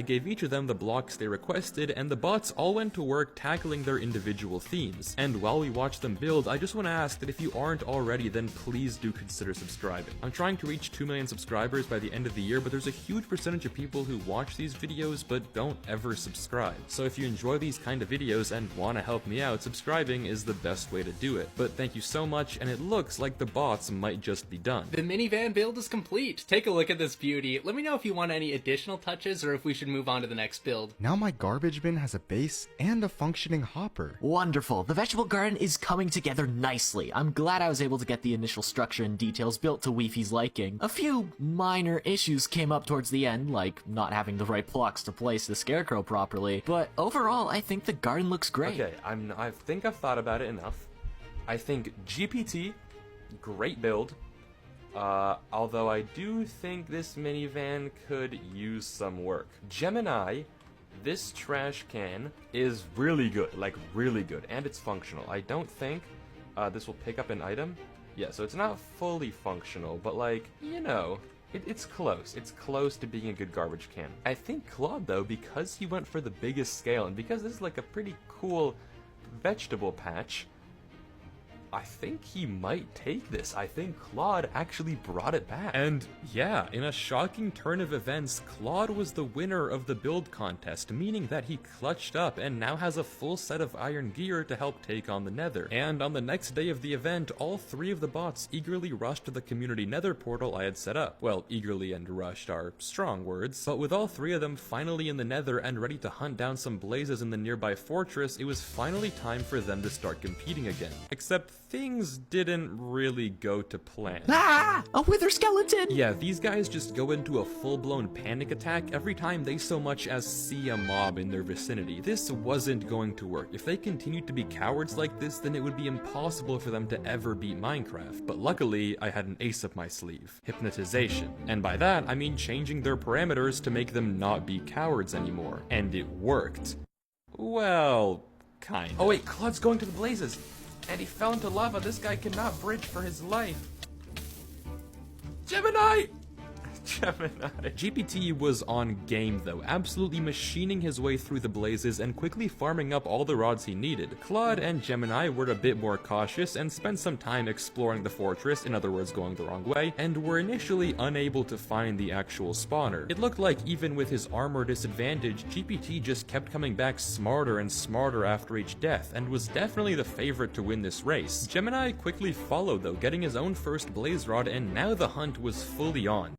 gave each of them the blocks they requested, and the bots all went to work tackling their individual themes. And while we watch them build, I just want to ask that if you aren't already, then please do consider subscribing. I'm trying to reach 2 million subscribers by the end of the year, but there's a huge percentage of people who watch these videos but don't ever subscribe. So if you enjoy these kind of videos and want to help me out, subscribing is the best way to do it. But thank you so much, and it looks like the bots might just be done. The minivan build is complete. Take a look at this beauty. Let me know if you want any additional touches or if we should move on to the next build. Now my garbage bin has a base and a functioning hopper. Wonderful. The vegetable garden is coming together nicely. I'm glad I was able to get the initial structure and details built to Weefy's liking. A few minor issues came up towards the end, like not having the right blocks to place the scarecrow properly, but overall I think the garden looks great. Okay, I think I've thought about it enough. I think GPT, great build. Although I do think this minivan could use some work. Gemini, this trash can is really good, like really good, and it's functional. I don't think this will pick up an item. Yeah, so it's not fully functional, but like, you know, it's close. It's close to being a good garbage can. I think Claude, though, because he went for the biggest scale, and because this is like a pretty cool vegetable patch, I think he might take this. I think Claude actually brought it back. And yeah, in a shocking turn of events, Claude was the winner of the build contest, meaning that he clutched up and now has a full set of iron gear to help take on the Nether. And on the next day of the event, all 3 of the bots eagerly rushed to the community Nether portal I had set up. Well, eagerly and rushed are strong words, but with all 3 of them finally in the Nether and ready to hunt down some blazes in the nearby fortress, it was finally time for them to start competing again. Except things didn't really go to plan. Ah! A wither skeleton! Yeah, these guys just go into a full-blown panic attack every time they so much as see a mob in their vicinity. This wasn't going to work. If they continued to be cowards like this, then it would be impossible for them to ever beat Minecraft. But luckily, I had an ace up my sleeve. Hypnotization. And by that, I mean changing their parameters to make them not be cowards anymore. And it worked. Well, kind of. Oh wait, Claude's going to the blazes! And he fell into lava. This guy cannot bridge for his life. Gemini! Gemini. GPT was on game though, absolutely machining his way through the blazes and quickly farming up all the rods he needed. Claude and Gemini were a bit more cautious and spent some time exploring the fortress, in other words going the wrong way, and were initially unable to find the actual spawner. It looked like even with his armor disadvantage, GPT just kept coming back smarter and smarter after each death, and was definitely the favorite to win this race. Gemini quickly followed though, getting his own first blaze rod, and now the hunt was fully on.